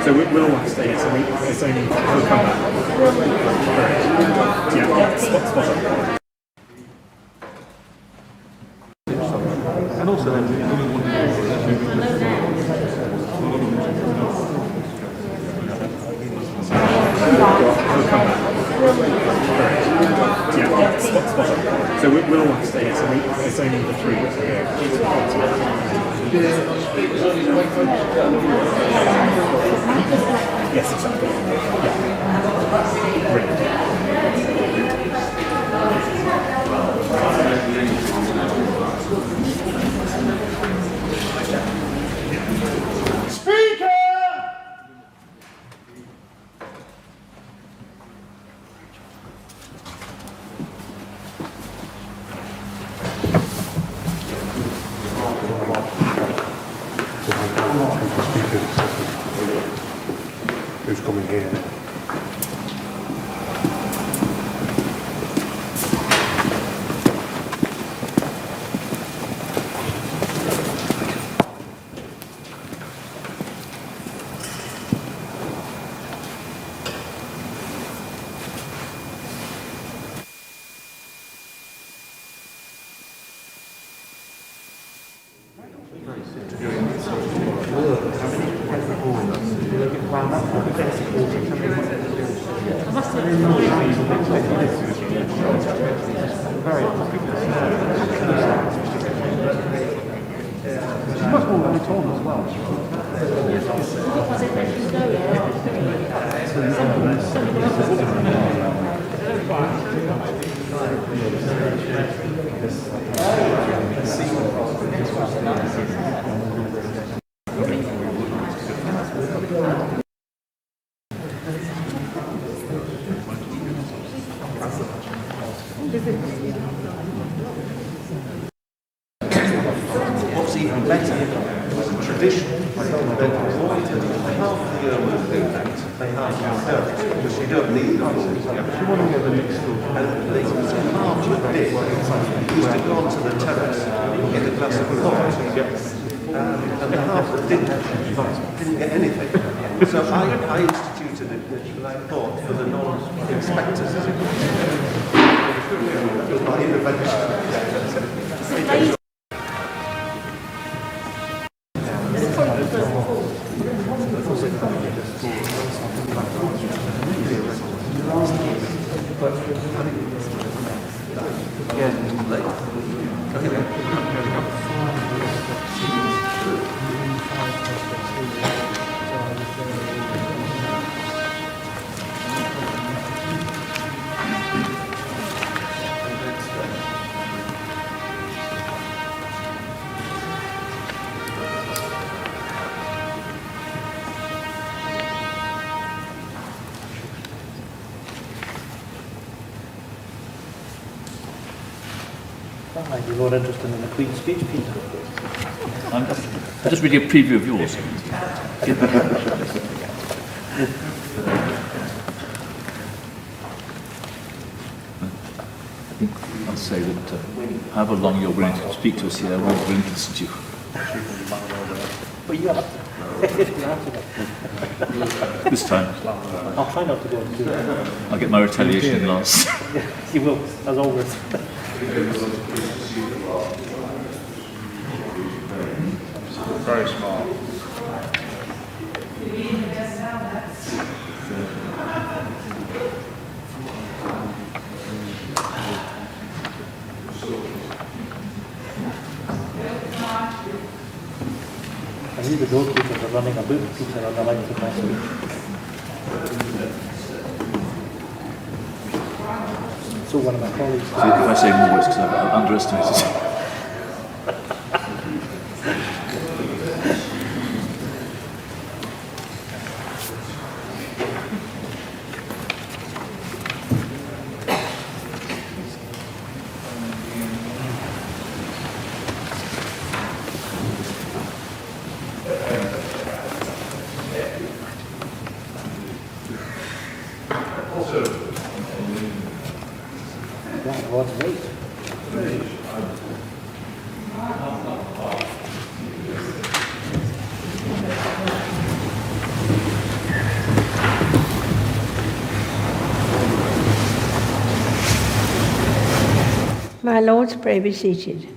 So we'll have to stay, so it's only we'll come back. Yeah, spot on. And also then we'll come back. Yeah, spot on. So we'll have to stay, so it's only the three. Yes, exactly. Yeah. Brilliant. Speaker! Who's coming here? What's even better was a tradition that was because you don't need the full and the half bit used to go onto the terrace, get a glass of water, and the half that didn't get anything. So I instituted it, which I thought for the non-inspectors, as it was my intervention. You're more interested in the Queen's speech, Peter. I'm just reading a preview of yours. I think I'll say that however long you're willing to speak to us here, we're willing to listen to you. Well, you have This time, I'll try not to go into I'll get my retaliation last. You will, as always. Very smart. I need the doorkeepers are running a boot Peter on the line for last week. So one of my colleagues. If I say more, it's because I've underestimated it. Right, what's late? My lords, pray be seated.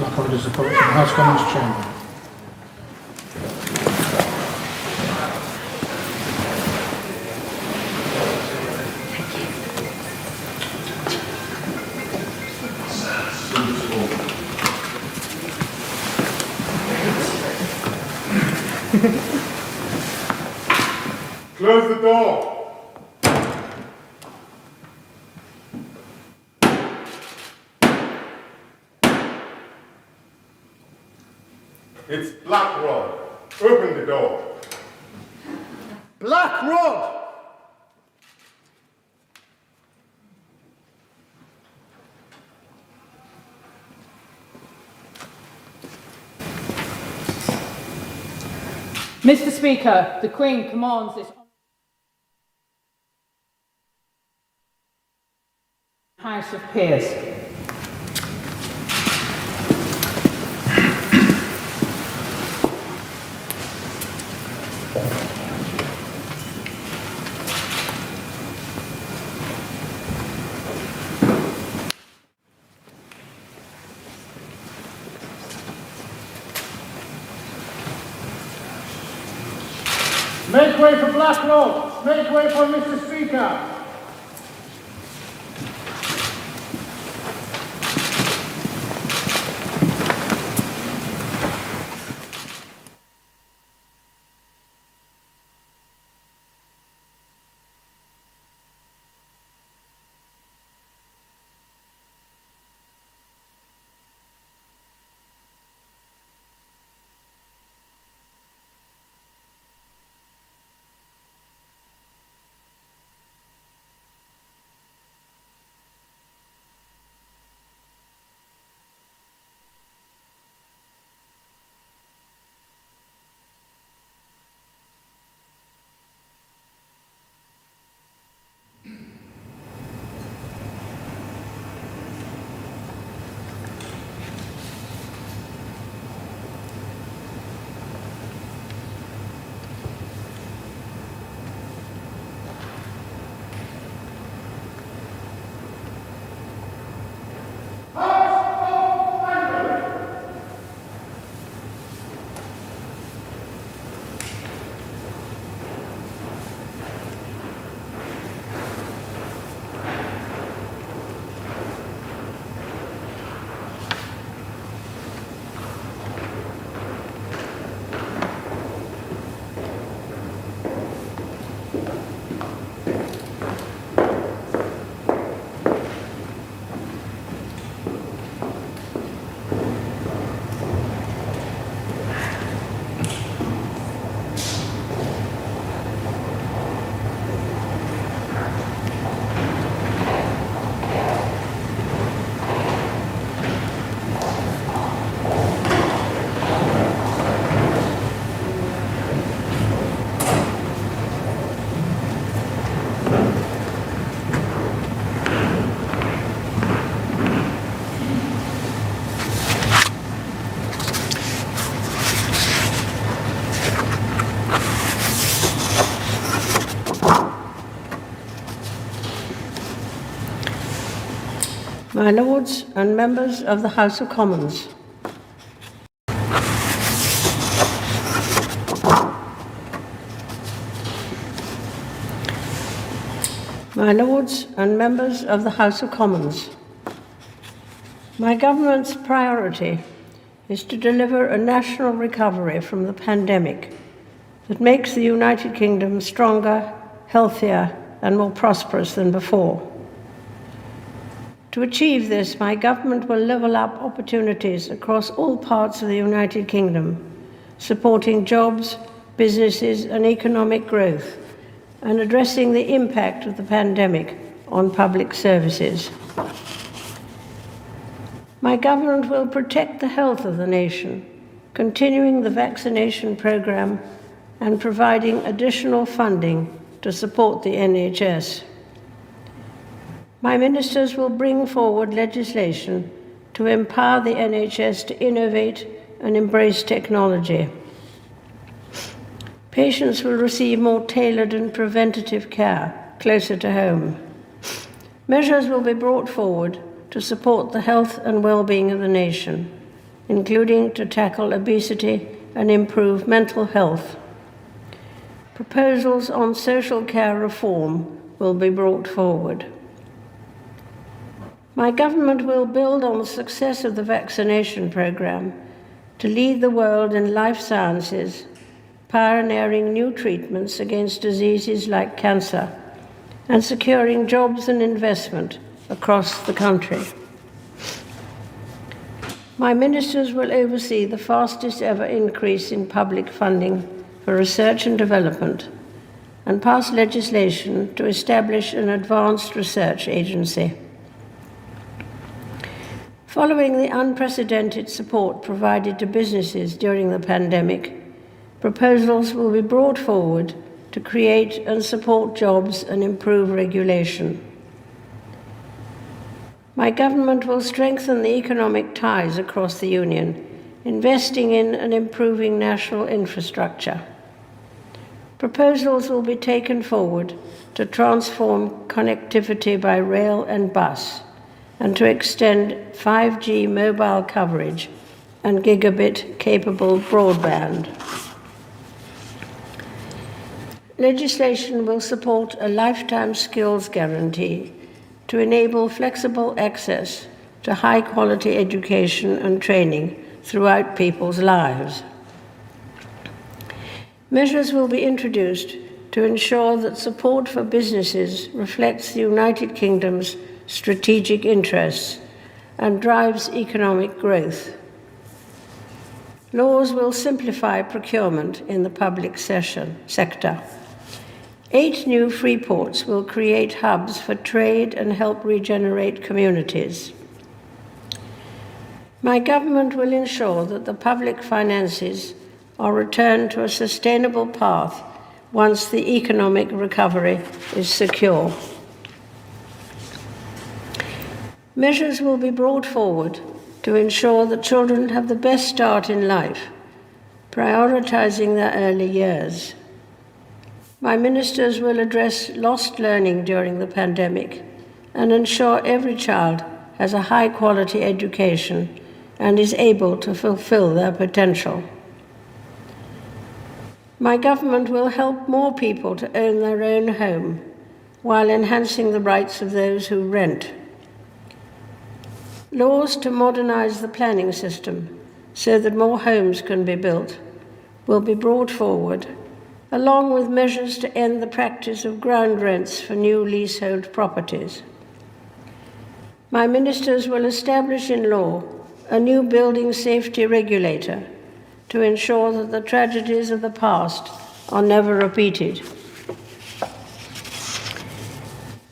Apologies, apologies. House Commons Chamber. Close the door. It's Black Rod. Open the door. Black Rod! Mr. Speaker, the Queen commands this House of Peers. Make way for Black Rod! Make way for Mr. Speaker! My Lords and members of the House of Commons, my Lords and members of the House of Commons, my government's priority is to deliver a national recovery from the pandemic that makes the United Kingdom stronger, healthier, and more prosperous than before. To achieve this, my government will level up opportunities across all parts of the United Kingdom, supporting jobs, businesses, and economic growth, and addressing the impact of the pandemic on public services. My government will protect the health of the nation, continuing the vaccination programme and providing additional funding to support the NHS. My ministers will bring forward legislation to empower the NHS to innovate and embrace technology. Patients will receive more tailored and preventative care closer to home. Measures will be brought forward to support the health and well-being of the nation, including to tackle obesity and improve mental health. Proposals on social care reform will be brought forward. My government will build on the success of the vaccination programme to lead the world in life sciences, pioneering new treatments against diseases like cancer and securing jobs and investment across the country. My ministers will oversee the fastest ever increase in public funding for research and development and pass legislation to establish an advanced research agency. Following the unprecedented support provided to businesses during the pandemic, proposals will be brought forward to create and support jobs and improve regulation. My government will strengthen the economic ties across the Union, investing in and improving national infrastructure. Proposals will be taken forward to transform connectivity by rail and bus, and to extend 5G mobile coverage and gigabit-capable broadband. Legislation will support a lifetime skills guarantee to enable flexible access to high-quality education and training throughout people's lives. Measures will be introduced to ensure that support for businesses reflects the United Kingdom's strategic interests and drives economic growth. Laws will simplify procurement in the public sector. 8 new free ports will create hubs for trade and help regenerate communities. My government will ensure that the public finances are returned to a sustainable path once the economic recovery is secure. Measures will be brought forward to ensure that children have the best start in life, prioritizing their early years. My ministers will address lost learning during the pandemic and ensure every child has a high-quality education and is able to fulfill their potential. My government will help more people to own their own home while enhancing the rights of those who rent. Laws to modernize the planning system so that more homes can be built will be brought forward, along with measures to end the practice of ground rents for new leasehold properties. My ministers will establish in law a new building safety regulator to ensure that the tragedies of the past are never repeated.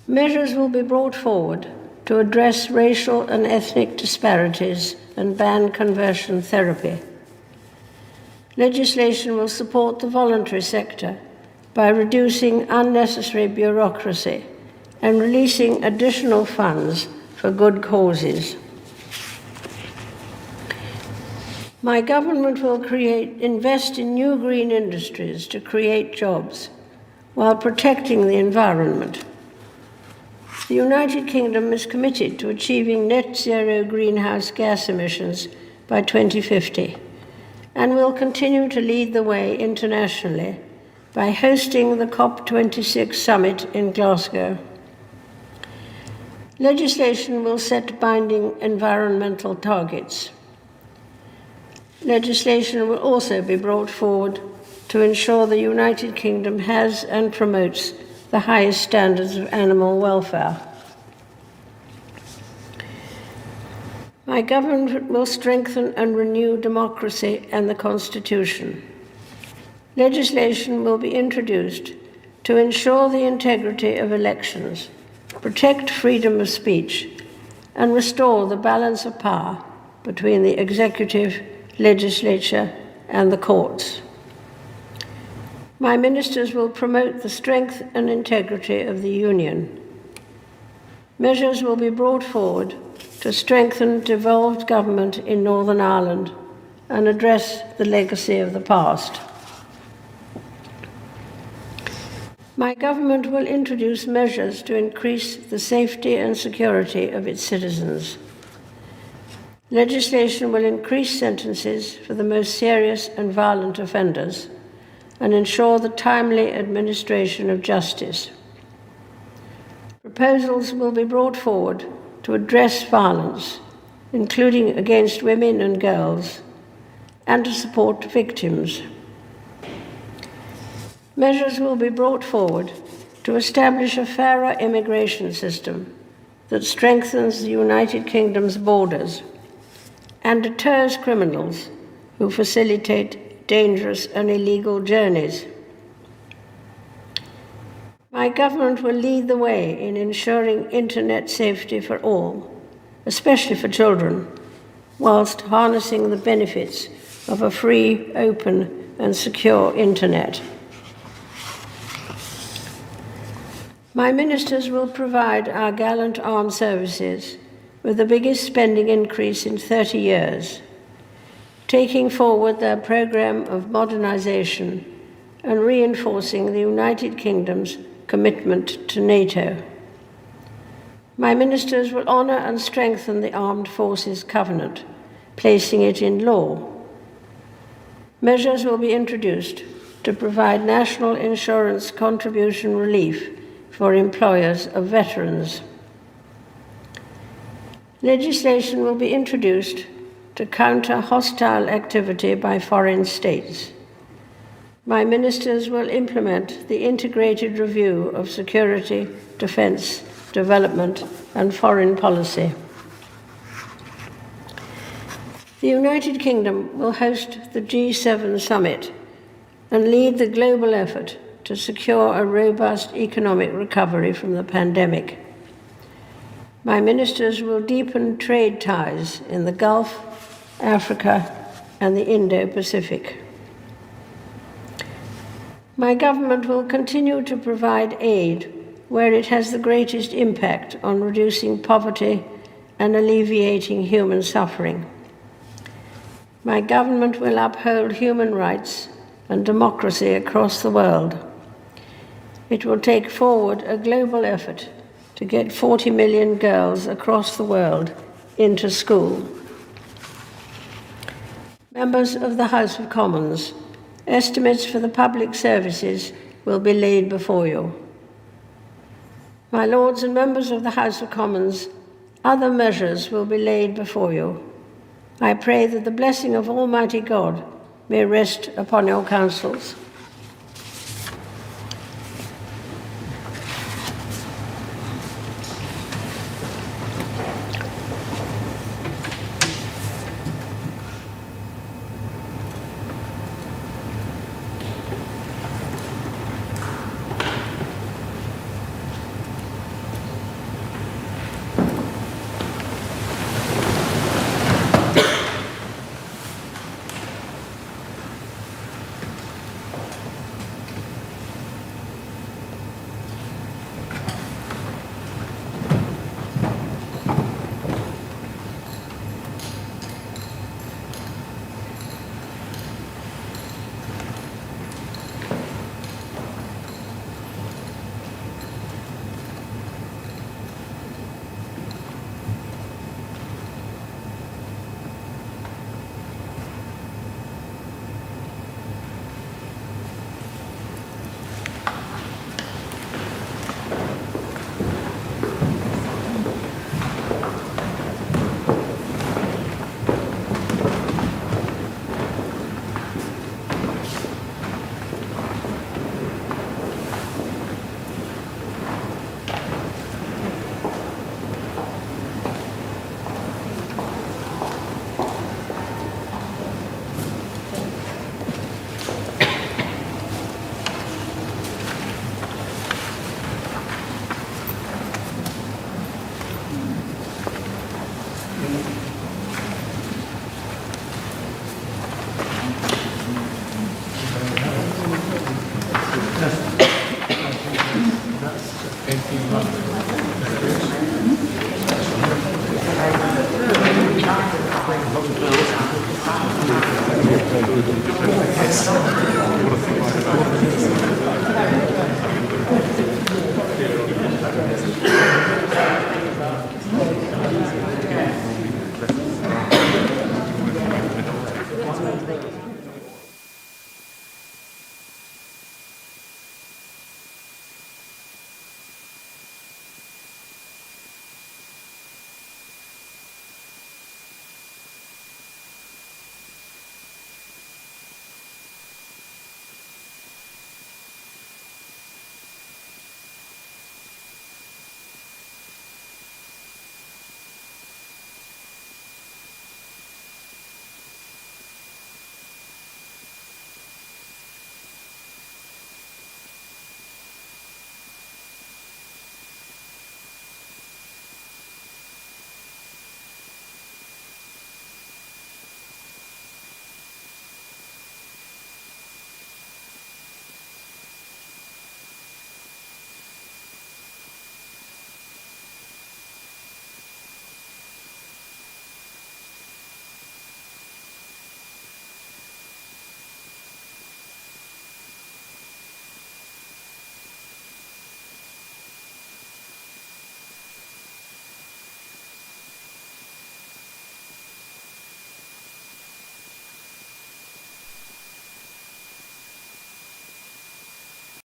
Measures will be brought forward to address racial and ethnic disparities and ban conversion therapy. Legislation will support the voluntary sector by reducing unnecessary bureaucracy and releasing additional funds for good causes. My government will invest in new green industries to create jobs while protecting the environment. The United Kingdom is committed to achieving net zero greenhouse gas emissions by 2050 and will continue to lead the way internationally by hosting the COP26 summit in Glasgow. Legislation will set binding environmental targets. Legislation will also be brought forward to ensure the United Kingdom has and promotes the highest standards of animal welfare. My government will strengthen and renew democracy and the Constitution. Legislation will be introduced to ensure the integrity of elections, protect freedom of speech, and restore the balance of power between the executive, legislature, and the courts. My ministers will promote the strength and integrity of the Union. Measures will be brought forward to strengthen devolved government in Northern Ireland and address the legacy of the past. My government will introduce measures to increase the safety and security of its citizens. Legislation will increase sentences for the most serious and violent offenders and ensure the timely administration of justice. Proposals will be brought forward to address violence, including against women and girls, and to support victims. Measures will be brought forward to establish a fairer immigration system that strengthens the United Kingdom's borders and deters criminals who facilitate dangerous and illegal journeys. My government will lead the way in ensuring internet safety for all, especially for children, whilst harnessing the benefits of a free, open, and secure internet. My ministers will provide our gallant armed services with the biggest spending increase in 30 years, taking forward their programme of modernisation and reinforcing the United Kingdom's commitment to NATO. My ministers will honour and strengthen the Armed Forces Covenant, placing it in law. Measures will be introduced to provide national insurance contribution relief for employers of veterans. Legislation will be introduced to counter hostile activity by foreign states. My ministers will implement the integrated review of security, defence, development, and foreign policy. The United Kingdom will host the G7 summit and lead the global effort to secure a robust economic recovery from the pandemic. My ministers will deepen trade ties in the Gulf, Africa, and the Indo-Pacific. My government will continue to provide aid where it has the greatest impact on reducing poverty and alleviating human suffering. My government will uphold human rights and democracy across the world. It will take forward a global effort to get 40 million girls across the world into school. Members of the House of Commons, estimates for the public services will be laid before you. My Lords and members of the House of Commons, other measures will be laid before you. I pray that the blessing of Almighty God may rest upon your councils.